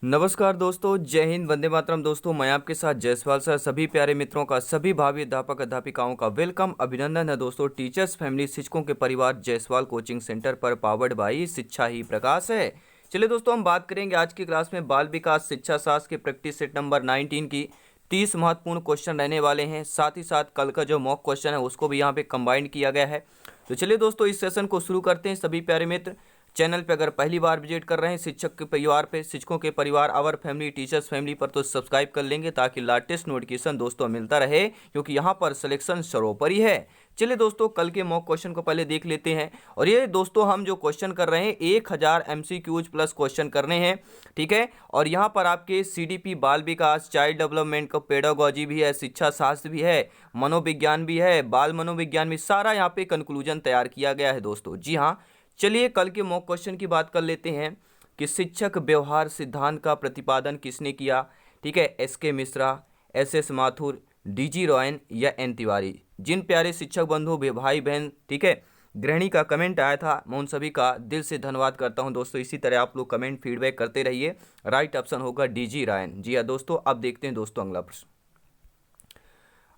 नमस्कार दोस्तों, जय हिंद, वंदे मातरम। दोस्तों मैं आपके साथ जयसवाल सर। सभी प्यारे मित्रों का, सभी भावी अध्यापक अध्यापिकाओं का वेलकम, अभिनंदन है दोस्तों। टीचर्स फैमिली, शिक्षकों के परिवार जायसवाल कोचिंग सेंटर पर पावर्ड बाई शिक्षा ही प्रकाश है। चलिए दोस्तों, हम बात करेंगे आज की क्लास में बाल विकास शिक्षा शास्त्र के प्रैक्टिस सेट नंबर 19 की 30 महत्वपूर्ण क्वेश्चन रहने वाले हैं। साथ ही साथ कल का जो मॉक क्वेश्चन है उसको भी यहाँ पे कंबाइन किया गया है। तो चलिए दोस्तों, इस सेशन को शुरू करते हैं। सभी प्यारे मित्र, चैनल पे अगर पहली बार विजिट कर रहे हैं, शिक्षक के परिवार पे, शिक्षकों के परिवार, आवर फैमिली, टीचर्स फैमिली पर, तो सब्सक्राइब कर लेंगे ताकि लेटेस्ट नोटिफिकेशन दोस्तों मिलता रहे, क्योंकि यहाँ पर सिलेक्शन सर्वोपरि है। चलिए दोस्तों, कल के मॉक क्वेश्चन को पहले देख लेते हैं। और ये दोस्तों हम जो क्वेश्चन कर रहे हैं 1000 MCQs प्लस क्वेश्चन करने हैं, ठीक है। और यहाँ पर आपके CDP बाल विकास, चाइल्ड डेवलपमेंट का पेडागोजी भी है, शिक्षा शास्त्र भी है, मनोविज्ञान भी है, बाल मनोविज्ञान भी, सारा यहाँ पे कंक्लूजन तैयार किया गया है दोस्तों। जी हाँ, चलिए कल के मॉक क्वेश्चन की बात कर लेते हैं कि शिक्षक व्यवहार सिद्धांत का प्रतिपादन किसने किया। ठीक है, SK Mishra, SS Mathur, DG रॉयन या N तिवारी। जिन प्यारे शिक्षक बंधु, भाई बहन, ठीक है, गृहिणी का कमेंट आया था, मैं उन सभी का दिल से धन्यवाद करता हूं दोस्तों। इसी तरह आप लोग कमेंट फीडबैक करते रहिए। राइट ऑप्शन होगा DG रॉयन। जी हाँ दोस्तों, अब देखते हैं दोस्तों अगला प्रश्न।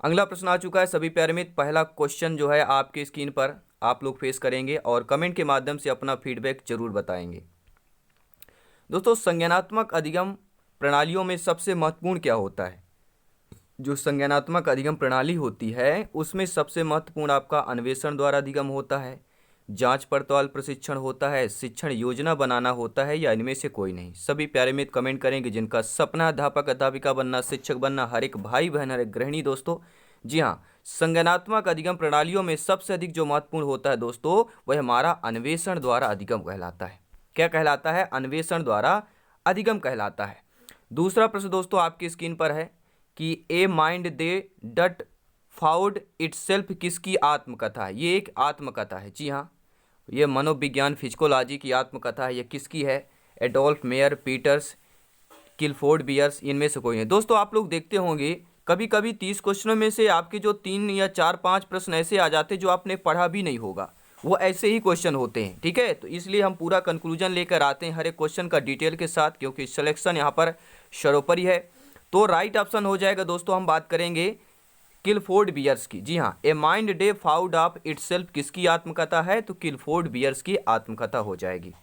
अगला प्रश्न आ चुका है सभी प्यारे मित्र। पहला क्वेश्चन जो है आपके स्क्रीन पर आप लोग फेस करेंगे और कमेंट के माध्यम से अपना फीडबैक जरूर बताएंगे। दोस्तों, संज्ञानात्मक अधिगम प्रणालियों में सबसे महत्वपूर्ण क्या होता है? जो संज्ञानात्मक अधिगम प्रणाली होती है उसमें सबसे महत्वपूर्ण आपका अन्वेषण द्वारा अधिगम होता है, जांच पड़ताल प्रशिक्षण होता है, शिक्षण योजना बनाना होता है, या इनमें से कोई नहीं। सभी प्यारे मित्र कमेंट करेंगे जिनका सपना अध्यापक अध्यापिका बनना, शिक्षक बनना, हर एक भाई बहन, हर एक गृहिणी दोस्तों। जी हाँ, संज्ञानात्मक अधिगम प्रणालियों में सबसे अधिक जो महत्वपूर्ण होता है दोस्तों, वह हमारा अन्वेषण द्वारा अधिगम कहलाता है। क्या कहलाता है? अन्वेषण द्वारा अधिगम कहलाता है। दूसरा प्रश्न दोस्तों आपकी स्क्रीन पर है कि a mind they dot फाउड itself किसकी आत्मकथा है? ये एक आत्मकथा है। जी हाँ, ये मनोविज्ञान फिजिकोलॉजी की आत्मकथा है। ये किसकी है? एडोल्फ मेयर, पीटर्स, किलफोर्ड बियर्स, इनमें से कोई नहीं। दोस्तों आप लोग देखते होंगे कभी कभी 30 क्वेश्चनों में से आपके जो 3 या 4-5 प्रश्न ऐसे आ जाते जो आपने पढ़ा भी नहीं होगा, वो ऐसे ही क्वेश्चन होते हैं। ठीक है, तो इसलिए हम पूरा कंक्लूजन लेकर आते हैं हर एक क्वेश्चन का डिटेल के साथ, क्योंकि सिलेक्शन यहाँ पर सर्वोपरि है। तो राइट ऑप्शन हो जाएगा दोस्तों, हम बात करेंगे किलफोर्ड बियर्स की। जी हाँ, a mind day found of itself किसकी आत्मकथा है? तो किलफोर्ड बियर्स की आत्मकथा हो जाएगी।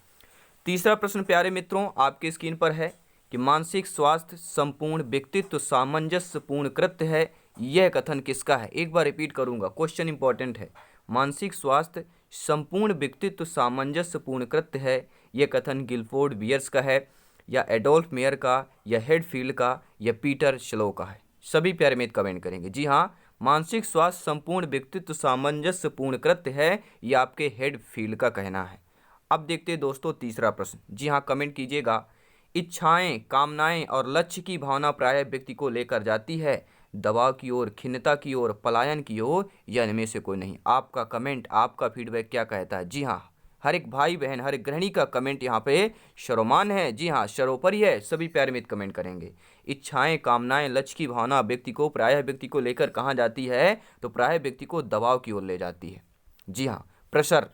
तीसरा प्रश्न प्यारे मित्रों आपके स्क्रीन पर है कि मानसिक स्वास्थ्य संपूर्ण व्यक्तित्व सामंजस्यपूर्ण कृत्य है, यह कथन किसका है? एक बार रिपीट करूंगा, क्वेश्चन इंपॉर्टेंट है। मानसिक स्वास्थ्य संपूर्ण व्यक्तित्व सामंजस्यपूर्ण कृत्य है, यह कथन गिलफोर्ड बियर्स का है, या एडोल्फ मेयर का, या हेडफील्ड का, या पीटर शलो का है? सभी प्यारे मित्र कमेंट करेंगे। जी हाँ, मानसिक स्वास्थ्य संपूर्ण व्यक्तित्व सामंजस्यपूर्ण कृत्य है, यह आपके हेडफील्ड का कहना है। अब देखते हैं दोस्तों तीसरा प्रश्न। जी हाँ, कमेंट कीजिएगा। इच्छाएं, कामनाएं और लक्ष्य की भावना प्रायः व्यक्ति को लेकर जाती है दबाव की ओर, खिन्नता की ओर, पलायन की ओर, या इनमें से कोई नहीं। आपका कमेंट, आपका फीडबैक क्या कहता है? जी हाँ, हर एक भाई बहन, हर एक गृहिणी का कमेंट यहाँ पे सर्वमान्य है। जी हाँ, सर्वोपरि है। सभी प्यारे मित्र कमेंट करेंगे। इच्छाएं, कामनाएं, लक्ष्य की भावना व्यक्ति को, प्रायः व्यक्ति को लेकर कहाँ जाती है? तो प्रायः व्यक्ति को दबाव की ओर ले जाती है। जी हाँ, प्रेशर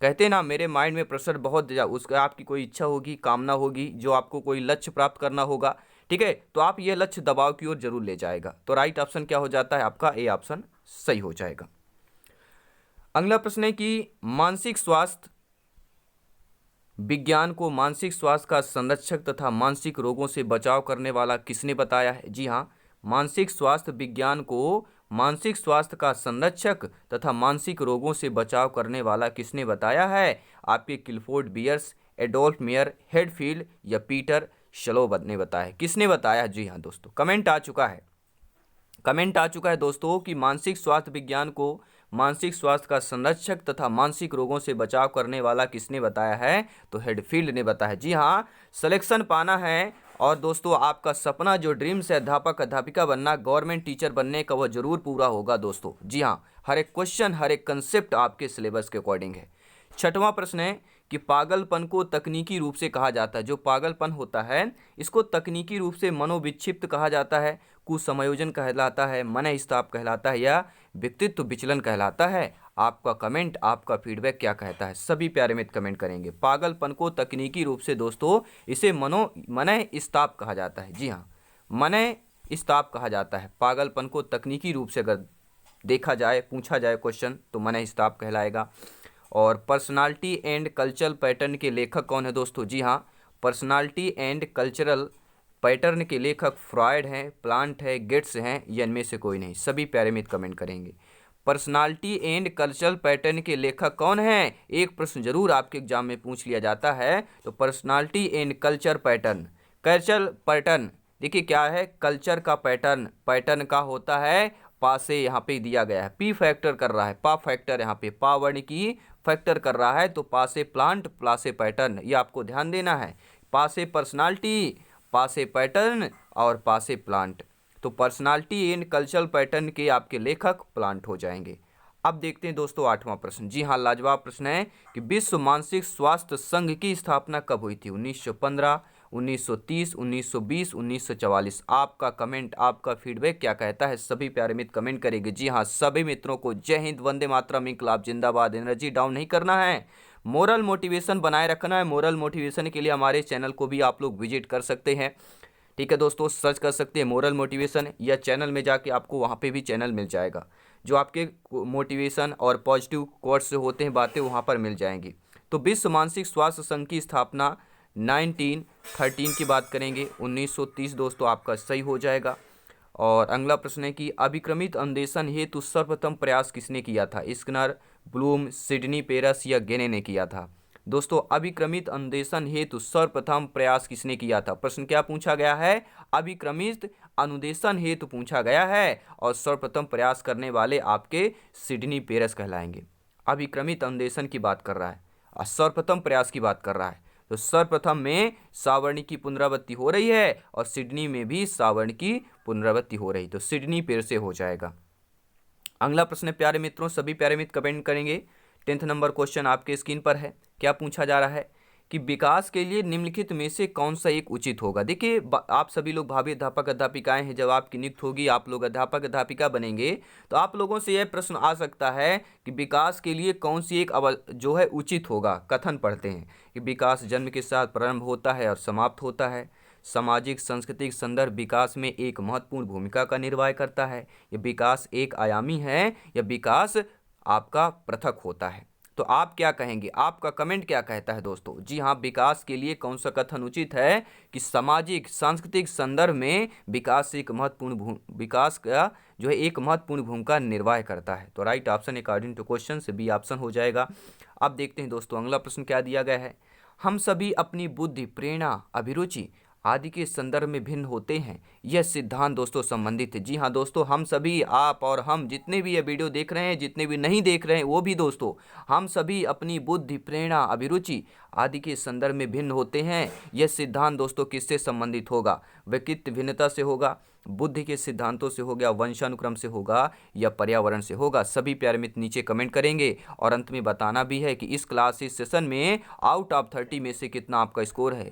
कहते हैं ना, मेरे माइंड में प्रेशर बहुत उसका, आपकी कोई इच्छा होगी, कामना होगी, जो आपको कोई लक्ष्य प्राप्त करना होगा, ठीक है, तो आप ये लक्ष्य दबाव की ओर जरूर ले जाएगा। तो राइट ऑप्शन क्या हो जाता है आपका? ए ऑप्शन सही हो जाएगा। अगला प्रश्न है कि मानसिक स्वास्थ्य विज्ञान को मानसिक स्वास्थ्य का संरक्षक तथा मानसिक रोगों से बचाव करने वाला किसने बताया है? जी हाँ, मानसिक स्वास्थ्य विज्ञान को मानसिक स्वास्थ्य का संरक्षक तथा मानसिक रोगों से बचाव करने वाला किसने बताया है? आपके किलफोर्ड बियर्स, एडोल्फ मेयर, हेडफील्ड, या पीटर शलो ने बताया। किसने बताया? जी हाँ दोस्तों, कमेंट आ चुका है। कमेंट आ चुका है दोस्तों कि मानसिक स्वास्थ्य विज्ञान को मानसिक स्वास्थ्य का संरक्षक तथा मानसिक रोगों से बचाव करने वाला किसने बताया है? तो हेडफील्ड ने बताया। जी हाँ, सिलेक्शन पाना है और दोस्तों आपका सपना जो ड्रीम्स है अध्यापक अध्यापिका बनना, गवर्नमेंट टीचर बनने का, वह जरूर पूरा होगा दोस्तों। जी हाँ, हर एक क्वेश्चन, हर एक कंसेप्ट आपके सिलेबस के अकॉर्डिंग है। छठवां प्रश्न है कि पागलपन को तकनीकी रूप से कहा जाता है, जो पागलपन होता है इसको तकनीकी रूप से मनोविक्षिप्त कहा जाता है, कुसमयोजन कहलाता है, मनस्ताप कहलाता है या व्यक्तित्व विचलन कहलाता है। आपका कमेंट, आपका फीडबैक क्या कहता है, सभी प्यारे मित्र कमेंट करेंगे। पागलपन को तकनीकी रूप से दोस्तों इसे मनस्ताप कहा जाता है। जी हाँ, मनस्ताप कहा जाता है। पागलपन को तकनीकी रूप से अगर देखा जाए, पूछा जाए क्वेश्चन, तो मनस्ताप कहलाएगा। और पर्सनालिटी एंड कल्चरल पैटर्न के लेखक कौन है दोस्तों? जी हाँ, पर्सनालिटी एंड कल्चरल पैटर्न के लेखक फ्रॉयड हैं, प्लांट है, गेट्स हैं, या इनमें से कोई नहीं। सभी प्यारे मित्र कमेंट करेंगे। पर्सनालिटी एंड कल्चरल पैटर्न के लेखक कौन हैं? एक प्रश्न जरूर आपके एग्जाम में पूछ लिया जाता है। तो personality and culture pattern, cultural pattern देखिए क्या है, कल्चर का पैटर्न, पैटर्न का होता है पासे, यहाँ पे दिया गया है, पी फैक्टर कर रहा है, पा फैक्टर, यहाँ पे पा वर्ण की फैक्टर कर रहा है, तो पासे प्लांट, प्लासे पैटर्न, ये आपको ध्यान देना है। पासे पर्सनालिटी, पासे पैटर्न और पासे प्लांट। तो पर्सनालिटी एंड कल्चरल पैटर्न के आपके लेखक प्लांट हो जाएंगे। अब देखते हैं दोस्तों 8वां प्रश्न। जी हाँ, लाजवाब प्रश्न है कि विश्व मानसिक स्वास्थ्य संघ की स्थापना कब हुई थी? 1915, 1930, 1920, 1944। आपका कमेंट, आपका फीडबैक क्या कहता है, सभी प्यारे मित्र कमेंट करेंगे। जी हाँ, सभी मित्रों को जय हिंद, वंदे मातरम, इंकलाब जिंदाबाद। एनर्जी डाउन नहीं करना है, मोरल मोटिवेशन बनाए रखना है। मोरल मोटिवेशन के लिए हमारे चैनल को भी आप लोग विजिट कर सकते हैं। ठीक है दोस्तों, सर्च कर सकते हैं मोरल मोटिवेशन, या चैनल में जाके आपको वहाँ पे भी चैनल मिल जाएगा, जो आपके मोटिवेशन और पॉजिटिव कोट्स होते हैं, बातें वहाँ पर मिल जाएंगी। तो विश्व मानसिक स्वास्थ्य संघ की स्थापना 1913 की बात करेंगे, 1930 दोस्तों आपका सही हो जाएगा। और अगला प्रश्न है कि अभिक्रमित अन्वेषण हेतु सर्वप्रथम प्रयास किसने किया था? स्किनर, ब्लूम, सिडनी पेरस या गेने ने किया था? दोस्तों, अभिक्रमित अनुदेशन हेतु सर्वप्रथम प्रयास किसने किया था? प्रश्न क्या पूछा गया है? अभिक्रमित अनुदेशन हेतु पूछा गया है, और सर्वप्रथम प्रयास करने वाले आपके सिडनी पेरस कहलाएंगे। अभिक्रमित अनुदेशन की बात कर रहा है और सर्वप्रथम प्रयास की बात कर रहा है। तो सर्वप्रथम में सावर्ण की पुनरावृत्ति हो रही है और सिडनी में भी सावर्ण की पुनरावृत्ति हो रही, तो सिडनी पेरस से हो जाएगा। अगला प्रश्न प्यारे मित्रों, सभी प्यारे मित्र कमेंट करेंगे। 10th नंबर क्वेश्चन आपके स्क्रीन पर है। क्या पूछा जा रहा है कि विकास के लिए निम्नलिखित में से कौन सा एक उचित होगा? देखिए, आप सभी लोग भावी अध्यापक अध्यापिकाएं हैं, जब आपकी नियुक्ति होगी, आप लोग अध्यापक अध्यापिका बनेंगे, तो आप लोगों से यह प्रश्न आ सकता है कि विकास के लिए कौन सी एक जो है उचित होगा। कथन पढ़ते हैं कि विकास जन्म के साथ प्रारंभ होता है और समाप्त होता है। सामाजिक सांस्कृतिक संदर्भ विकास में एक महत्वपूर्ण भूमिका का निर्वाह करता है। यह विकास एक आयामी है या विकास आपका पृथक होता है? तो आप क्या कहेंगे, आपका कमेंट क्या कहता है दोस्तों? जी हाँ, विकास के लिए कौन सा कथन उचित है कि सामाजिक सांस्कृतिक संदर्भ में विकास का जो है एक महत्वपूर्ण भूमिका निर्वाह करता है। तो right option according to question से बी ऑप्शन हो जाएगा। अब देखते हैं दोस्तों अगला प्रश्न क्या दिया गया है। हम सभी अपनी बुद्धि, प्रेरणा, अभिरुचि आदि के संदर्भ में भिन्न होते हैं, यह सिद्धांत दोस्तों संबंधित है। जी हाँ दोस्तों, हम सभी, आप और हम जितने भी ये वीडियो देख रहे हैं, जितने भी नहीं देख रहे हैं वो भी दोस्तों, हम सभी अपनी बुद्धि, प्रेरणा, अभिरुचि आदि के संदर्भ में भिन्न होते हैं। यह सिद्धांत दोस्तों किससे संबंधित होगा? व्यक्तित्व भिन्नता से होगा, बुद्धि के सिद्धांतों से हो गया, वंशानुक्रम से होगा, या पर्यावरण से होगा? सभी प्यारे मित्र नीचे कमेंट करेंगे। और अंत में बताना भी है कि इस क्लास, इस सेशन में आउट ऑफ 30 में से कितना आपका स्कोर है।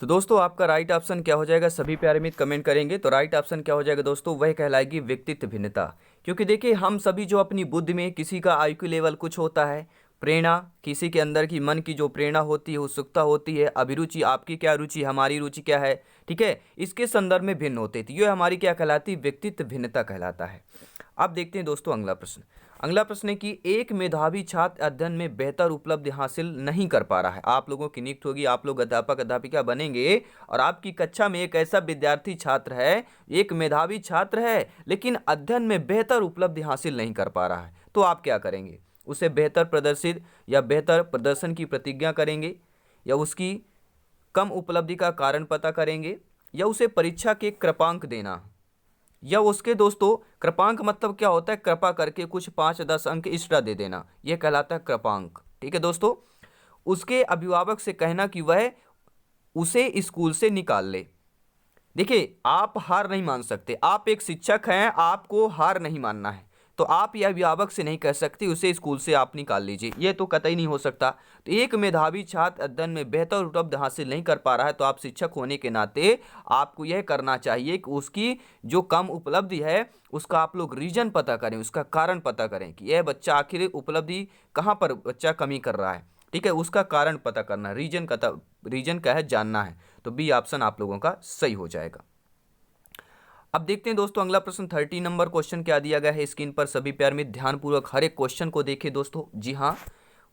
तो दोस्तों आपका राइट ऑप्शन क्या हो जाएगा? सभी प्यारे मित्र कमेंट करेंगे। तो राइट ऑप्शन क्या हो जाएगा दोस्तों? वह कहलाएगी व्यक्तित्व भिन्नता। क्योंकि देखिए, हम सभी जो अपनी बुद्धि में, किसी का आईक्यू लेवल कुछ होता है, प्रेरणा किसी के अंदर की मन की जो प्रेरणा होती है, उत्सुकता होती है, अभिरुचि आपकी क्या रुचि, हमारी रुचि क्या है, ठीक है, इसके संदर्भ में भिन्न होते थे। ये हमारी क्या कहलाती? व्यक्तित्व भिन्नता कहलाता है। अब देखते हैं दोस्तों अगला प्रश्न। अगला प्रश्न है कि एक मेधावी छात्र अध्ययन में बेहतर उपलब्धि हासिल नहीं कर पा रहा है। आप लोगों की नियुक्ति होगी, आप लोग अध्यापक अध्यापिका बनेंगे, और आपकी कक्षा में एक ऐसा विद्यार्थी छात्र है, एक मेधावी छात्र है, लेकिन अध्ययन में बेहतर उपलब्धि हासिल नहीं कर पा रहा है। तो आप क्या करेंगे? उसे बेहतर प्रदर्शित या बेहतर प्रदर्शन की प्रतिज्ञा करेंगे, या उसकी कम उपलब्धि का कारण पता करेंगे, या उसे परीक्षा के कृपांक देना, या उसके दोस्तों कृपांक मतलब क्या होता है? कृपा करके कुछ 5-10 अंक एक्स्ट्रा दे देना, यह कहलाता है कृपांक। ठीक है दोस्तों, उसके अभिभावक से कहना कि वह उसे स्कूल से निकाल ले। देखिए, आप हार नहीं मान सकते, आप एक शिक्षक हैं, आपको हार नहीं मानना है। तो आप यह अभिभावक से नहीं कह सकते उसे स्कूल से आप निकाल लीजिए, ये तो कतई नहीं हो सकता। तो एक मेधावी छात्र अध्ययन में बेहतर उपलब्धि हासिल नहीं कर पा रहा है, तो आप शिक्षक होने के नाते आपको यह करना चाहिए कि उसकी जो कम उपलब्धि है उसका आप लोग रीजन पता करें, उसका कारण पता करें कि यह बच्चा आखिर उपलब्धि कहाँ पर बच्चा कमी कर रहा है। ठीक है, उसका कारण पता करना, रीजन का है जानना है। तो बी ऑप्शन आप लोगों का सही हो जाएगा। अब देखते हैं दोस्तों अगला प्रश्न 30 नंबर क्वेश्चन क्या दिया गया है स्क्रीन पर। सभी प्यारे मित्र ध्यानपूर्वक हर एक क्वेश्चन को देखें दोस्तों। जी हाँ,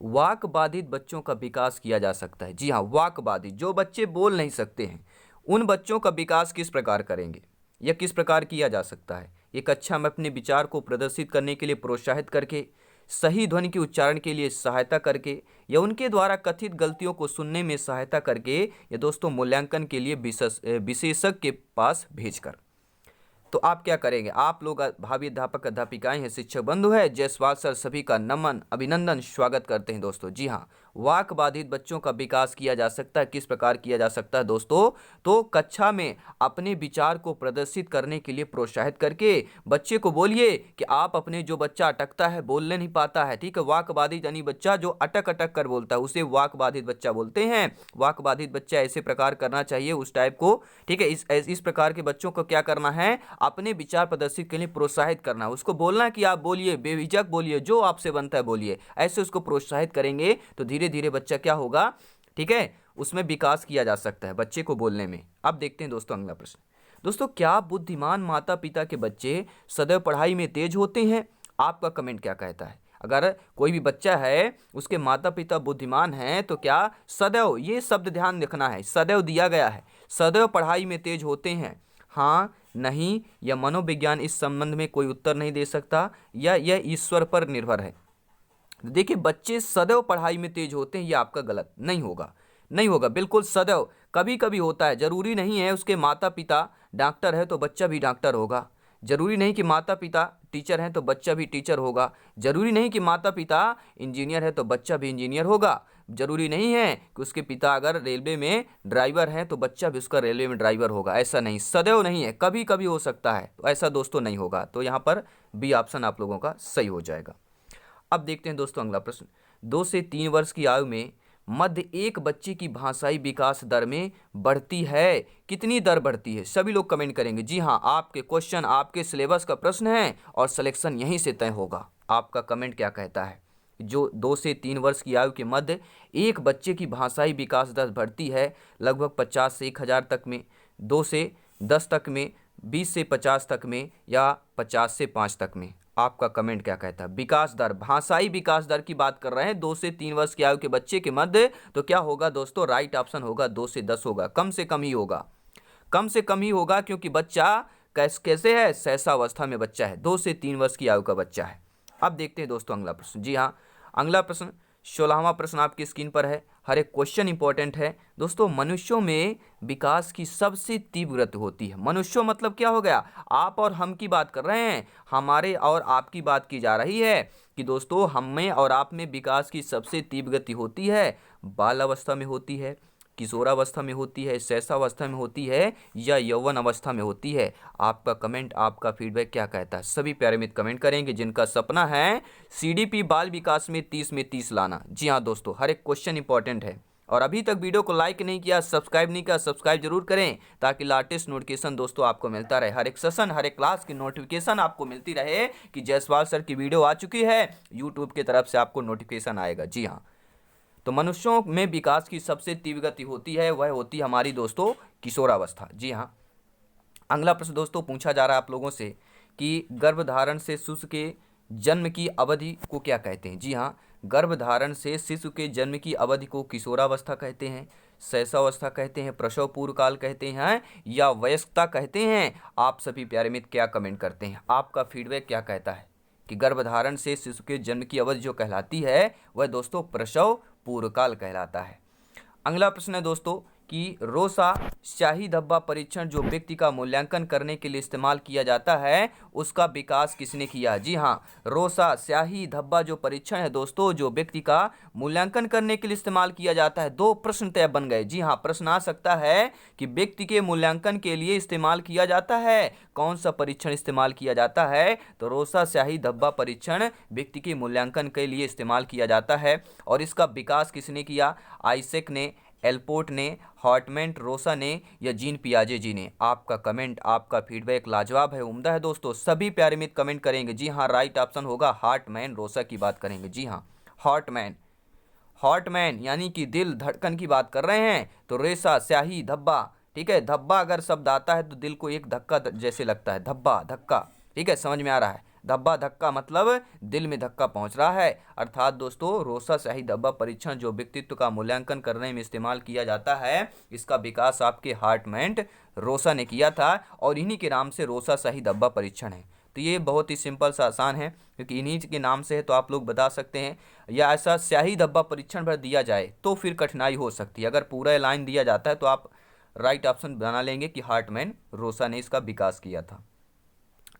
वाक बाधित बच्चों का विकास किया जा सकता है। जी हाँ, वाक बाधित जो बच्चे बोल नहीं सकते हैं उन बच्चों का विकास किस प्रकार करेंगे या किस प्रकार किया जा सकता है। एक कक्षा में अपने विचार को प्रदर्शित करने के लिए प्रोत्साहित करके, सही ध्वनि के उच्चारण के लिए सहायता करके, या उनके द्वारा कथित गलतियों को सुनने में सहायता करके, या दोस्तों मूल्यांकन के लिए विशेषज्ञ के पास भेजकर। तो आप क्या करेंगे, आप लोग भावी अध्यापक अध्यापिकाएं हैं, शिक्षक बंधु है, जायसवाल सर सभी का नमन अभिनंदन स्वागत करते हैं दोस्तों। जी हाँ, वाक बाधित बच्चों का विकास किया जा सकता है। किस प्रकार किया जा सकता है दोस्तों, तो कक्षा में अपने विचार को प्रदर्शित करने के लिए प्रोत्साहित करके बच्चे को बोलिए कि आप अपने, जो बच्चा अटकता है, बोलने नहीं पाता है, ठीक है, वाक बाधित यानी बच्चा जो अटक अटक कर बोलता है उसे वाक बाधित बच्चा बोलते हैं। वाक बाधित बच्चा ऐसे प्रकार करना चाहिए उस टाइप को, ठीक है। इस प्रकार के बच्चों को क्या करना है, अपने विचार प्रदर्शित के लिए प्रोत्साहित करना, उसको बोलना कि आप बोलिए, बेझिझक बोलिए, जो आपसे बनता है बोलिए, ऐसे उसको प्रोत्साहित करेंगे तो धीरे धीरे बच्चा क्या होगा, ठीक है, उसमें विकास किया जा सकता है बच्चे को बोलने में। अब देखते हैं दोस्तों अगला प्रश्न। दोस्तों, क्या बुद्धिमान माता पिता के बच्चे सदैव पढ़ाई में तेज होते हैं? आपका कमेंट क्या कहता है। अगर कोई भी बच्चा है उसके माता पिता बुद्धिमान हैं तो क्या सदैव, ये शब्द ध्यान रखना है, सदैव दिया गया है, सदैव पढ़ाई में तेज होते हैं, हाँ, नहीं, या मनोविज्ञान इस संबंध में कोई उत्तर नहीं दे सकता, या यह ईश्वर पर निर्भर है। देखिए, बच्चे सदैव पढ़ाई में तेज होते हैं, ये आपका गलत नहीं होगा, नहीं होगा, बिल्कुल सदैव कभी कभी होता है। जरूरी नहीं है उसके माता पिता डॉक्टर है तो बच्चा भी डॉक्टर होगा, जरूरी नहीं कि माता पिता टीचर हैं तो बच्चा भी टीचर होगा, जरूरी नहीं कि माता पिता इंजीनियर है तो बच्चा भी इंजीनियर होगा, जरूरी नहीं है कि उसके पिता अगर रेलवे में ड्राइवर हैं तो बच्चा भी उसका रेलवे में ड्राइवर होगा, ऐसा नहीं, सदैव नहीं है, कभी कभी हो सकता है, तो ऐसा दोस्तों नहीं होगा। तो यहाँ पर बी ऑप्शन आप लोगों का सही हो जाएगा। अब देखते हैं दोस्तों अगला प्रश्न। 2 से 3 वर्ष की आयु में मध्य एक बच्चे की भाषाई विकास दर में बढ़ती है, कितनी दर बढ़ती है? सभी लोग कमेंट करेंगे। जी हाँ, आपके क्वेश्चन, आपके सिलेबस का प्रश्न है और सिलेक्शन यहीं से तय होगा। आपका कमेंट क्या कहता है? जो 2 से 3 वर्ष की आयु के मध्य एक बच्चे की भाषाई विकास दर बढ़ती है लगभग 50 से 1000 तक में, 2 से 10 तक में, 20 से 50 तक में, या 50 से 5 तक में। आपका कमेंट क्या कहता है? विकास दर, भाषाई विकास दर की बात कर रहे हैं 2 से 3 वर्ष की आयु के बच्चे के मध्य, तो क्या होगा दोस्तों? राइट ऑप्शन होगा 2 से 10 होगा, कम से कम ही होगा, कम से कम ही होगा, क्योंकि बच्चा कैसे है, शैशवावस्था में बच्चा है, 2 से 3 वर्ष की आयु का बच्चा है। अब देखते हैं दोस्तों अगला प्रश्न। जी हाँ, अगला प्रश्न 16वां प्रश्न आपकी स्क्रीन पर है। हर एक क्वेश्चन इंपॉर्टेंट है दोस्तों। मनुष्यों में विकास की सबसे तीव्र गति होती है। मनुष्यों मतलब क्या हो गया? आप और हम की बात कर रहे हैं, हमारे और आपकी बात की जा रही है कि दोस्तों हम में और आप में विकास की सबसे तीव्र गति होती है, बाल अवस्था में होती है, किशोरावस्था में होती है, शैशवावस्था में होती है, या यौवन अवस्था में होती है। आपका कमेंट, आपका फीडबैक क्या कहता है? सभी प्यारे मित्र कमेंट करेंगे जिनका सपना है सीडीपी बाल विकास में 30 में 30 लाना। जी हाँ दोस्तों, हर एक क्वेश्चन इंपॉर्टेंट है। और अभी तक वीडियो को लाइक नहीं किया, सब्सक्राइब नहीं किया, सब्सक्राइब जरूर करें ताकि लेटेस्ट नोटिफिकेशन दोस्तों आपको मिलता रहे। हर एक सेशन, हर एक क्लास की नोटिफिकेशन आपको मिलती रहे कि जायसवाल सर की वीडियो आ चुकी है, यूट्यूब की तरफ से आपको नोटिफिकेशन आएगा। जी हाँ, तो मनुष्यों में विकास की सबसे तीव्र गति होती है, वह होती है हमारी दोस्तों किशोरावस्था। जी हाँ, अगला प्रश्न दोस्तों पूछा जा रहा है आप लोगों से कि गर्भधारण से शिशु के जन्म की अवधि को क्या कहते हैं? जी हाँ, गर्भधारण से शिशु के जन्म की अवधि को किशोरावस्था कहते हैं, शैशवावस्था कहते हैं, प्रसव पूर्व काल कहते हैं, या वयस्कता कहते हैं। आप सभी प्यारे मित्र क्या कमेंट करते हैं? आपका फीडबैक क्या कहता है कि गर्भधारण से शिशु के जन्म की अवधि जो कहलाती है वह दोस्तों प्रसव पूर्व काल कहलाता है। अगला प्रश्न है दोस्तों कि रोसा स्याही धब्बा परीक्षण जो व्यक्ति का मूल्यांकन करने के लिए इस्तेमाल किया जाता है उसका विकास किसने किया। जी हाँ, रोसा स्याही धब्बा जो परीक्षण है दोस्तों, जो व्यक्ति का मूल्यांकन करने के लिए इस्तेमाल किया जाता है। दो प्रश्न तय बन गए। जी हाँ, प्रश्न आ सकता है कि व्यक्ति के मूल्यांकन के लिए इस्तेमाल किया जाता है, कौन सा परीक्षण इस्तेमाल किया जाता है, तो रोसा स्याही धब्बा परीक्षण व्यक्ति के मूल्यांकन के लिए इस्तेमाल किया जाता है। और इसका विकास किसने किया, आइसेक ने, एलपोर्ट ने, हॉटमैन, रोसा ने या जीन पियाजे जी ने। आपका कमेंट, आपका फीडबैक लाजवाब है, उम्दा है दोस्तों। सभी प्यारे मित्र कमेंट करेंगे। जी हाँ, राइट ऑप्शन होगा हार्टमैन, रोसा की बात करेंगे। जी हाँ, हॉटमैन, हॉटमैन यानी कि दिल धड़कन की बात कर रहे हैं। तो रेसा स्याही धब्बा, ठीक है, धब्बा अगर शब्द आता है तो दिल को एक धक्का जैसे लगता है, धब्बा धक्का, ठीक है, समझ में आ रहा है। धब्बा धक्का मतलब दिल में धक्का पहुंच रहा है। अर्थात दोस्तों रोसा स्याही धब्बा परीक्षण जो व्यक्तित्व का मूल्यांकन करने में इस्तेमाल किया जाता है, इसका विकास आपके हार्टमैन रोसा ने किया था और इन्हीं के नाम से रोसा स्याही धब्बा परीक्षण है। तो ये बहुत ही सिंपल सा आसान है क्योंकि इन्हीं के नाम से है, तो आप लोग बता सकते हैं। या ऐसा स्याही धब्बा परीक्षण भर दिया जाए तो फिर कठिनाई हो सकती है। अगर पूरा लाइन दिया जाता है तो आप राइट ऑप्शन बना लेंगे कि हार्टमैन रोसा ने इसका विकास किया था।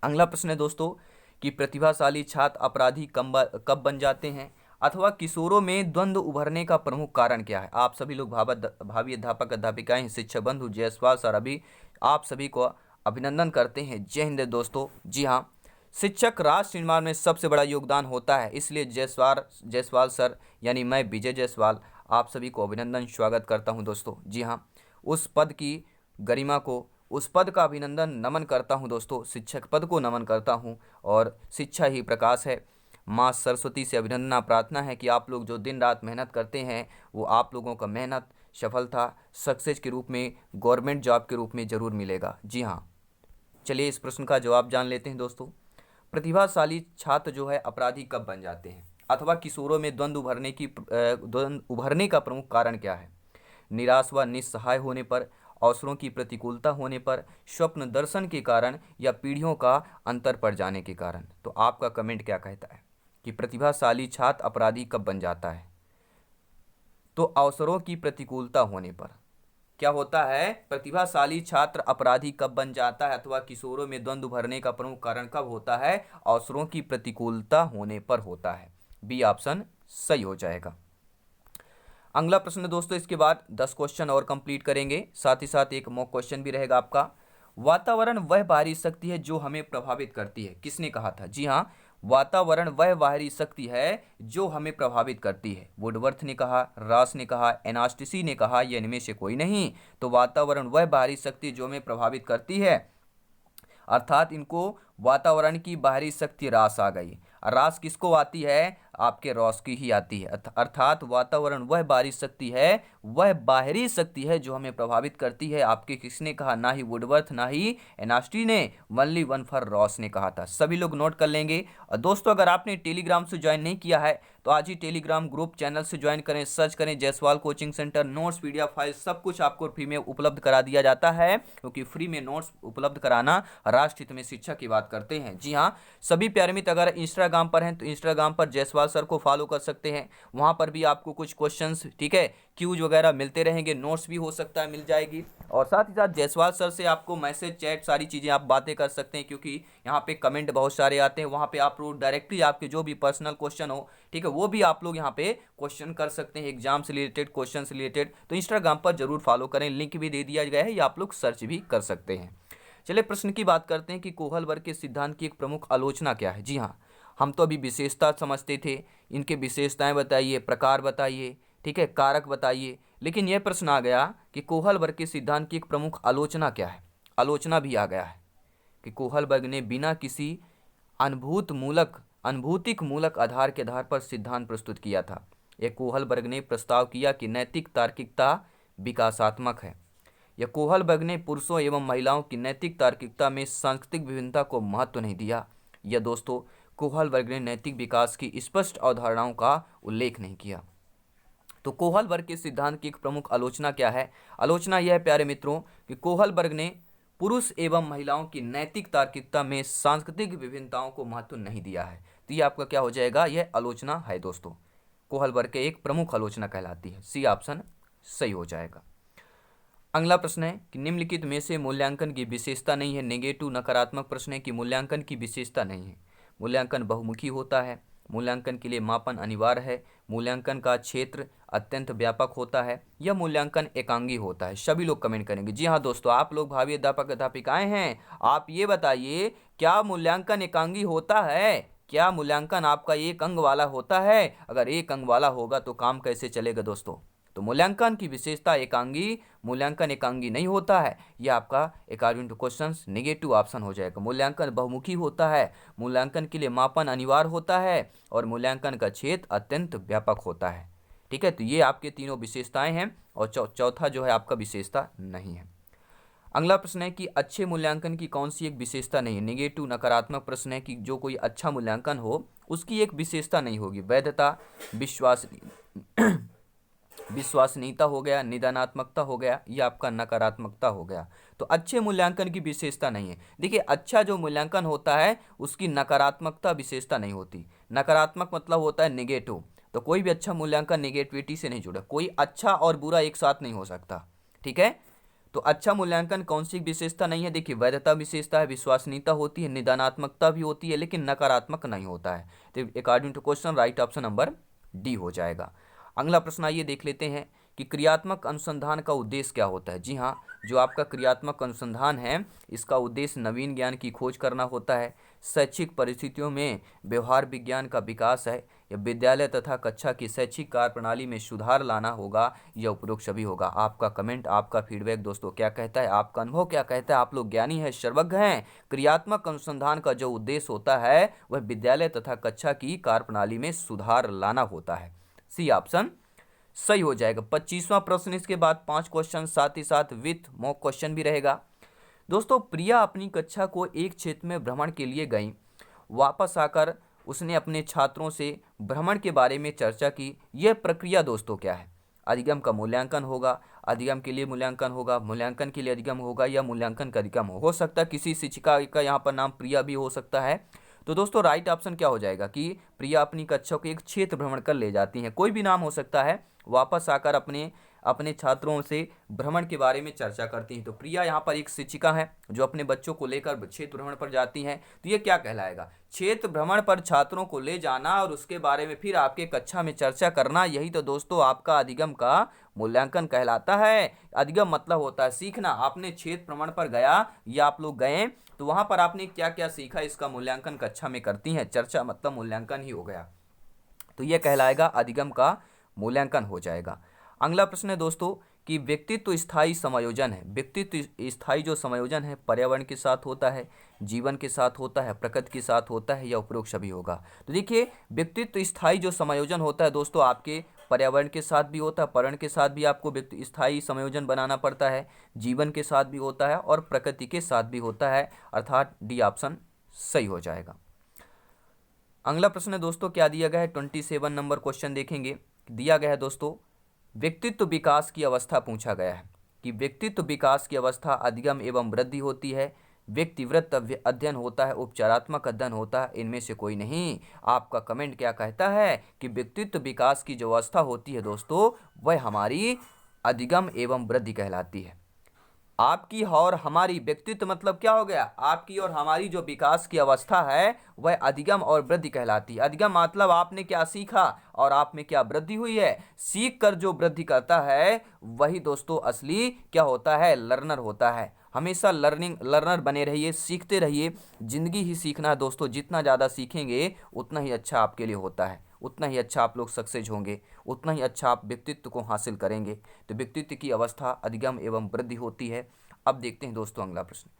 अगला प्रश्न है दोस्तों कि प्रतिभाशाली छात्र अपराधी कब बन जाते हैं, अथवा किशोरों में द्वंद्व उभरने का प्रमुख कारण क्या है। आप सभी लोग भावी अध्यापक अध्यापिकाएं, शिक्षक बंधु, जायसवाल सर, अभी आप सभी को अभिनंदन करते हैं। जय हिंद दोस्तों। जी हाँ, शिक्षक राष्ट्र निर्माण में सबसे बड़ा योगदान होता है, इसलिए जायसवाल सर यानी मैं विजय जायसवाल आप सभी को अभिनंदन स्वागत करता हूं दोस्तों। जी हाँ, उस पद की गरिमा को, उस पद का अभिनंदन नमन करता हूं दोस्तों, शिक्षक पद को नमन करता हूं। और शिक्षा ही प्रकाश है। माँ सरस्वती से अभिनंदन प्रार्थना है कि आप लोग जो दिन रात मेहनत करते हैं वो आप लोगों का मेहनत सफलता सक्सेस के रूप में, गवर्नमेंट जॉब के रूप में ज़रूर मिलेगा। जी हाँ, चलिए इस प्रश्न का जवाब जान लेते हैं दोस्तों। प्रतिभाशाली छात्र जो है अपराधी कब बन जाते हैं, अथवा किशोरों में द्वंद्व उभरने का प्रमुख कारण क्या है। निराश व निस्सहाय होने पर, अवसरों की प्रतिकूलता होने पर, स्वप्न दर्शन के कारण या पीढ़ियों का अंतर पड़ जाने के कारण। तो आपका कमेंट क्या कहता है कि प्रतिभाशाली छात्र अपराधी कब बन जाता है। तो अवसरों की प्रतिकूलता होने पर क्या होता है, प्रतिभाशाली छात्र अपराधी कब बन जाता है अथवा किशोरों में द्वंद्व भरने का प्रमुख कारण कब होता है, अवसरों की प्रतिकूलता होने पर होता है। बी ऑप्शन सही हो जाएगा। अगला प्रश्न दोस्तों, इसके बाद 10 क्वेश्चन और कंप्लीट करेंगे, साथ ही साथ एक मॉक क्वेश्चन भी रहेगा आपका। वातावरण वह बाहरी शक्ति है जो हमें प्रभावित करती है, किसने कहा था। जी हाँ, वातावरण वह बाहरी शक्ति है जो हमें प्रभावित करती है। वुडवर्थ ने कहा, रॉस ने कहा, एनास्टिसी ने कहा, या इनमें से कोई नहीं। तो वातावरण वह बाहरी शक्ति जो हमें प्रभावित करती है, अर्थात इनको वातावरण की बाहरी शक्ति रास आ गई। रास किसको आती है, आपके रॉस की ही आती है। अर्थात वातावरण वह बाहरी शक्ति है, वह बाहरी शक्ति है जो हमें प्रभावित करती है। आपके किसने कहा, ना ही वुडवर्थ ना ही एनास्टी ने, वनली वन फॉर रॉस ने कहा था। सभी लोग नोट कर लेंगे। और दोस्तों अगर आपने टेलीग्राम से ज्वाइन नहीं किया है तो आज ही टेलीग्राम ग्रुप चैनल से ज्वाइन करें, सर्च करें Jaiswal coaching centre. Notes, PDF file सब कुछ आपको फ्री में उपलब्ध करा दिया जाता है, क्योंकि फ्री में नोट्स उपलब्ध कराना राष्ट्र हित में शिक्षा की बात करते हैं। जी हाँ, सभी प्यारे मित्र अगर इंस्टाग्राम पर हैं तो इंस्टाग्राम पर जायसवाल सर को फॉलो कर सकते हैं। वहां पर भी आपको कुछ क्वेश्चंस, ठीक है, क्यूज वगैरह मिलते रहेंगे, नोट्स भी हो सकता है मिल जाएगी। और साथ ही साथ जायसवाल सर से आपको मैसेज, चैट, सारी चीज़ें आप बातें कर सकते हैं, क्योंकि यहाँ पे कमेंट बहुत सारे आते हैं। वहाँ पे आप लोग डायरेक्टली आपके जो भी पर्सनल क्वेश्चन हो, ठीक है, वो भी आप लोग यहाँ पे क्वेश्चन कर सकते हैं, एग्जाम से रिलेटेड, क्वेश्चन से रिलेटेड। तो इंस्टाग्राम पर जरूर फॉलो करें, लिंक भी दे दिया गया है, या आप लोग सर्च भी कर सकते हैं। चलिए प्रश्न की बात करते हैं कि कोहल वर्ग के सिद्धांत की एक प्रमुख आलोचना क्या है। जी हाँ, हम तो अभी विशेषता समझते थे, इनके विशेषताएं बताइए, प्रकार बताइए, ठीक है, कारक बताइए। लेकिन यह प्रश्न आ गया कि कोहल वर्ग के सिद्धांत की एक प्रमुख आलोचना क्या है। आलोचना भी आ गया है कि कोहल वर्ग ने बिना किसी अनुभूतिक मूलक आधार के आधार पर सिद्धांत प्रस्तुत किया था। यह कोहल वर्ग ने प्रस्ताव किया कि नैतिक तार्किकता विकासात्मक है। यह कोहल वर्ग ने पुरुषों एवं महिलाओं की नैतिक तार्किकता में सांस्कृतिक विभिन्नता को महत्व नहीं दिया। यह दोस्तों कोहल वर्ग ने नैतिक विकास की स्पष्ट अवधारणाओं का उल्लेख नहीं किया। तो कोहल वर्ग के सिद्धांत की एक प्रमुख आलोचना क्या है। आलोचना यह है प्यारे मित्रों कि कोहल वर्ग ने पुरुष एवं महिलाओं की नैतिक तार्किकता में सांस्कृतिक विभिन्नताओं को महत्व नहीं दिया है। तो ये आपका क्या हो जाएगा, यह आलोचना है दोस्तों, कोहल वर्ग के एक प्रमुख आलोचना कहलाती है। सी ऑप्शन सही हो जाएगा। अगला प्रश्न है कि निम्नलिखित में से मूल्यांकन की विशेषता नहीं है। नेगेटिव नकारात्मक प्रश्न है कि मूल्यांकन की विशेषता नहीं है। मूल्यांकन बहुमुखी होता है, मूल्यांकन के लिए मापन अनिवार्य है, मूल्यांकन का क्षेत्र अत्यंत व्यापक होता है, या मूल्यांकन एकांगी होता है। सभी लोग कमेंट करेंगे। जी हाँ दोस्तों, आप लोग भावी अध्यापक अध्यापिकाएं हैं, आप ये बताइए क्या मूल्यांकन एकांगी होता है? क्या मूल्यांकन आपका एक अंग वाला होता है? अगर एक अंग वाला होगा तो काम कैसे चलेगा दोस्तों? तो मूल्यांकन की विशेषता एकांगी, मूल्यांकन एकांगी नहीं होता है। यह आपका according two questions negative option हो जाएगा। मूल्यांकन बहुमुखी होता है, मूल्यांकन के लिए मापन अनिवार्य होता है, और मूल्यांकन का क्षेत्र अत्यंत व्यापक होता है। ठीक है, तो ये आपके तीनों विशेषताएं हैं, और चौथा जो है आपका विशेषता नहीं है। अगला प्रश्न है कि अच्छे मूल्यांकन की कौन सी एक विशेषता नहीं है। नेगेटिव नकारात्मक प्रश्न है कि जो कोई अच्छा मूल्यांकन हो उसकी एक विशेषता नहीं होगी। वैधता, विश्वसनीयता हो गया, निदानात्मकता हो गया, या आपका नकारात्मकता हो गया। तो अच्छे मूल्यांकन की विशेषता नहीं है। देखिए, अच्छा जो मूल्यांकन होता है उसकी नकारात्मकता विशेषता नहीं होती। नकारात्मक मतलब होता है नेगेटिव, तो कोई भी अच्छा मूल्यांकन नेगेटिविटी से नहीं जुड़ा। कोई अच्छा और बुरा एक साथ नहीं हो सकता। ठीक है, तो अच्छा मूल्यांकन कौन सी विशेषता नहीं है? देखिए, वैधता विशेषता है, विश्वसनीयता होती है, निदानात्मकता भी होती है, लेकिन नकारात्मक नहीं होता है। तो according to question right option number D हो जाएगा। अगला प्रश्न आइए देख लेते हैं कि क्रियात्मक अनुसंधान का उद्देश्य क्या होता है। जी हाँ, जो आपका क्रियात्मक अनुसंधान है इसका उद्देश्य नवीन ज्ञान की खोज करना होता है, शैक्षिक परिस्थितियों में व्यवहार विज्ञान का विकास है, या विद्यालय तथा कक्षा की शैक्षिक कार्य प्रणाली में सुधार लाना होगा, या उपरोक्त सभी होगा। आपका कमेंट, आपका फीडबैक दोस्तों क्या कहता है, आपका अनुभव क्या कहता है? आप लोग ज्ञानी हैं, सर्वज्ञ हैं। क्रियात्मक अनुसंधान का जो उद्देश्य होता है वह विद्यालय तथा कक्षा की कार्य प्रणाली में सुधार लाना होता है। सी ऑप्शन सही हो जाएगा। 25वां प्रश्न, इसके बाद 5 क्वेश्चन साथ ही साथ विथ मॉक क्वेश्चन भी रहेगा। दोस्तों, प्रिया अपनी कक्षा को एक क्षेत्र में भ्रमण के लिए गई। वापस आकर उसने अपने छात्रों से भ्रमण के बारे में चर्चा की। यह प्रक्रिया दोस्तों क्या है? अधिगम का मूल्यांकन होगा, अधिगम के लिए मूल्यांकन होगा, मूल्यांकन के लिए अधिगम होगा, या मूल्यांकन का अधिगम हो सकता है किसी शिक्षिका का यहाँ पर नाम प्रिया भी हो सकता है। तो दोस्तों राइट ऑप्शन क्या हो जाएगा कि प्रिया अपनी कक्षा को एक क्षेत्र भ्रमण कर ले जाती हैं। कोई भी नाम हो सकता है। वापस आकर अपने अपने छात्रों से भ्रमण के बारे में चर्चा करती हैं। तो प्रिया यहाँ पर एक शिक्षिका है जो अपने बच्चों को लेकर क्षेत्र भ्रमण पर जाती हैं। तो ये क्या कहलाएगा? क्षेत्र भ्रमण पर छात्रों को ले जाना और उसके बारे में फिर आपके कक्षा में चर्चा करना, यही तो दोस्तों आपका अधिगम का मूल्यांकन कहलाता है। अधिगम मतलब होता है सीखना। आपने क्षेत्र भ्रमण पर गया या आप लोग गए तो वहां पर आपने क्या क्या सीखा, इसका मूल्यांकन कक्षा में करती हैं। चर्चा मतलब मूल्यांकन ही हो गया। तो यह कहलाएगा अधिगम का मूल्यांकन हो जाएगा। अगला प्रश्न है दोस्तों कि व्यक्तित्व स्थायी समायोजन है। व्यक्तित्व स्थायी जो समायोजन है पर्यावरण के साथ होता है, जीवन के साथ होता है, प्रकृति के साथ होता है, या उपरोक्त सभी होगा। तो देखिए, व्यक्तित्व स्थायी जो समायोजन होता है दोस्तों आपके पर्यावरण के साथ भी होता है, पर्यावरण के साथ भी आपको व्यक्ति स्थायी समायोजन बनाना पड़ता है, जीवन के साथ भी होता है, और प्रकृति के साथ भी होता है। अर्थात डी ऑप्शन सही हो जाएगा। अगला प्रश्न है दोस्तों क्या दिया गया है? 27 नंबर क्वेश्चन देखेंगे। दिया गया है दोस्तों व्यक्तित्व विकास की अवस्था पूछा गया है कि व्यक्तित्व विकास की अवस्था अधिगम एवं वृद्धि होती है, व्यक्तिवृत्त अध्ययन होता है, उपचारात्मक अध्ययन होता है, इनमें से कोई नहीं। आपका कमेंट क्या कहता है कि व्यक्तित्व विकास की जो अवस्था होती है दोस्तों वह हमारी अधिगम एवं वृद्धि कहलाती है। आपकी और हमारी व्यक्तित्व मतलब क्या हो गया? आपकी और हमारी जो विकास की अवस्था है वह अधिगम और वृद्धि कहलाती है। अधिगम मतलब आपने क्या सीखा और आप में क्या वृद्धि हुई है। सीख कर जो वृद्धि करता है वही दोस्तों असली क्या होता है? लर्नर होता है। हमेशा लर्नर बने रहिए, सीखते रहिए। जिंदगी ही सीखना है दोस्तों। जितना ज़्यादा सीखेंगे उतना ही अच्छा आपके लिए होता है, उतना ही अच्छा आप लोग सक्सेस होंगे, उतना ही अच्छा आप व्यक्तित्व को हासिल करेंगे। तो व्यक्तित्व की अवस्था अधिगम एवं वृद्धि होती है। अब देखते हैं दोस्तों अगला प्रश्न।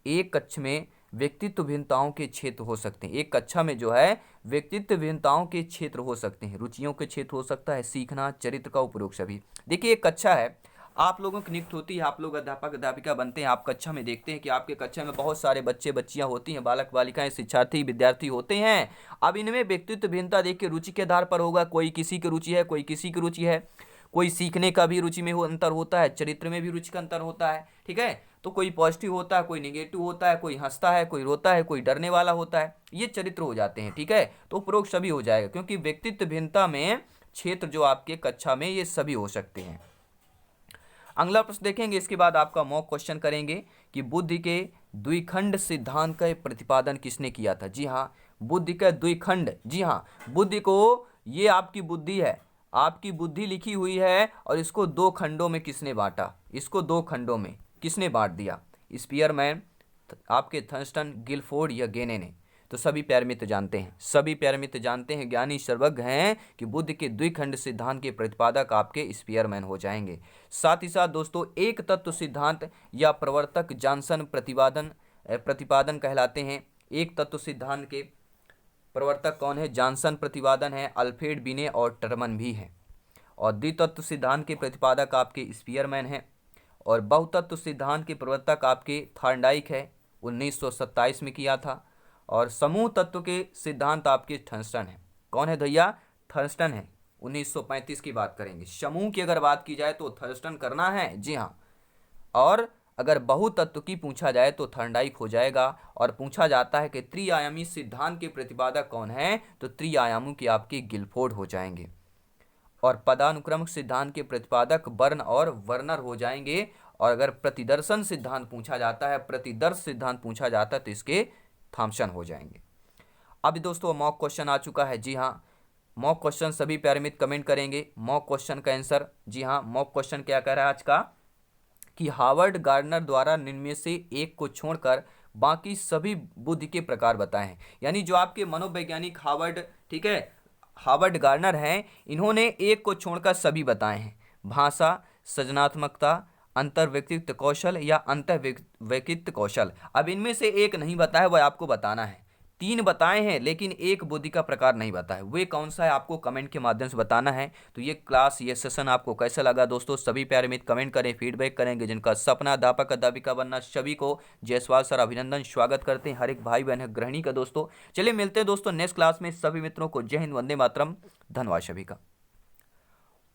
एक कक्षा में व्यक्तित्व भिन्नताओं के क्षेत्र हो सकते हैं। एक कक्षा में जो है व्यक्तित्व भिन्नताओं के क्षेत्र हो सकते हैं, रुचियों के क्षेत्र हो सकता है, सीखना, चरित्र का उपयोग सभी। देखिए, एक कक्षा है, आप लोगों की नियुक्त होती है, आप लोग अध्यापक अध्यापिका बनते हैं। आप कक्षा में देखते हैं कि आपके कक्षा में बहुत सारे बच्चे बच्चियां होती हैं, बालक बालिकाएं, शिक्षार्थी विद्यार्थी होते हैं। अब इनमें व्यक्तित्व भिन्नता देखिए रुचि के आधार पर होगा। कोई किसी की रुचि है, कोई किसी की रुचि है। कोई सीखने का भी रुचि में अंतर होता है, चरित्र में भी रुचि का अंतर होता है। ठीक है, तो कोई पॉजिटिव होता है, कोई नेगेटिव होता है, कोई हंसता है, कोई रोता है, कोई डरने वाला होता है। ये चरित्र हो जाते हैं। ठीक है, तो उपरोक्त सभी हो जाएगा क्योंकि व्यक्तित्व भिन्नता में क्षेत्र जो आपके कक्षा में ये सभी हो सकते हैं। अगला प्रश्न देखेंगे, इसके बाद आपका मॉक क्वेश्चन करेंगे कि बुद्धि के द्विखंड सिद्धांत का प्रतिपादन किसने किया था। जी हाँ, बुद्धि का द्विखंड, जी हाँ, बुद्धि को, ये आपकी बुद्धि है, आपकी बुद्धि लिखी हुई है, और इसको दो खंडों में किसने बांटा, इसको दो खंडों में किसने बांट दिया, स्पीयरमैन, आपके थर्स्टन, गिलफोर्ड या गेने ने। तो सभी प्यारे मित्र जानते हैं, सभी प्यारे मित्र जानते हैं, ज्ञानी सर्वज्ञ हैं कि बुद्ध के द्विखंड सिद्धांत के प्रतिपादक आपके स्पीयरमैन हो जाएंगे। साथ ही साथ दोस्तों एक तत्व सिद्धांत या प्रवर्तक जॉनसन प्रतिपादन कहलाते हैं। एक तत्व सिद्धांत के प्रवर्तक कौन है, जॉनसन प्रतिपादन है, अल्फ्रेड बिने और टर्मन भी है। और द्वितत्व सिद्धांत के प्रतिपादक आपके स्पीयरमैन हैं, और बहुतत्व सिद्धांत के प्रवर्तक आपके थॉर्नडाइक है, 1927 में किया था। और समूह तत्व के सिद्धांत आपके थर्स्टन है। कौन है भैया, थर्स्टन है, 1935 की बात करेंगे। समूह की अगर बात की जाए तो थर्स्टन करना है, जी हाँ। और अगर बहुतत्व की पूछा जाए तो थॉर्नडाइक हो जाएगा। और पूछा जाता है कि त्रिआयामी सिद्धांत के प्रतिपादक कौन है, तो त्रिआयामों के आपके गिलफोर्ड हो जाएंगे। और पदानुक्रम सिद्धांत के प्रतिपादक बर्न और वर्नर हो जाएंगे। और अगर प्रतिदर्शन सिद्धांत पूछा जाता है, प्रतिदर्श सिद्धांत पूछा जाता है, तो इसके थॉमसन हो जाएंगे। अब दोस्तों मॉक क्वेश्चन आ चुका है, जी हाँ, मॉक क्वेश्चन सभी प्यारे मित्र कमेंट करेंगे मॉक क्वेश्चन का आंसर। जी हाँ, मॉक क्वेश्चन क्या कह रहा है आज का, कि हार्वर्ड गार्डनर द्वारा निम्न से एक को छोड़कर बाकी सभी बुद्धि के प्रकार बताए हैं। यानी जो आपके मनोवैज्ञानिक हार्वर्ड, ठीक है, हार्वर्ड गार्डनर हैं, इन्होंने एक को छोड़कर सभी बताए हैं। भाषा, सृजनात्मकता, अंतर व्यक्तित्व कौशल या अंतर व्यक्तित्व कौशल। अब इनमें से एक नहीं बताया, वह आपको बताना है। तीन बताए हैं लेकिन एक बुद्धि का प्रकार नहीं बताया, वे कौन सा है आपको कमेंट के माध्यम से बताना है। तो ये क्लास, ये सेशन आपको कैसा लगा दोस्तों, सभी प्यारे मित्र कमेंट करें, फीडबैक करेंगे। जिनका सपना अध्यापक अध्यापिका बनना, सभी को जायसवाल सर अभिनंदन, स्वागत करते हैं। हर एक भाई बहन है गृहिणी का दोस्तों। चलिए मिलते हैं दोस्तों नेक्स्ट क्लास में। सभी मित्रों को जय हिंद, वंदे मातरम, धन्यवाद सभी का।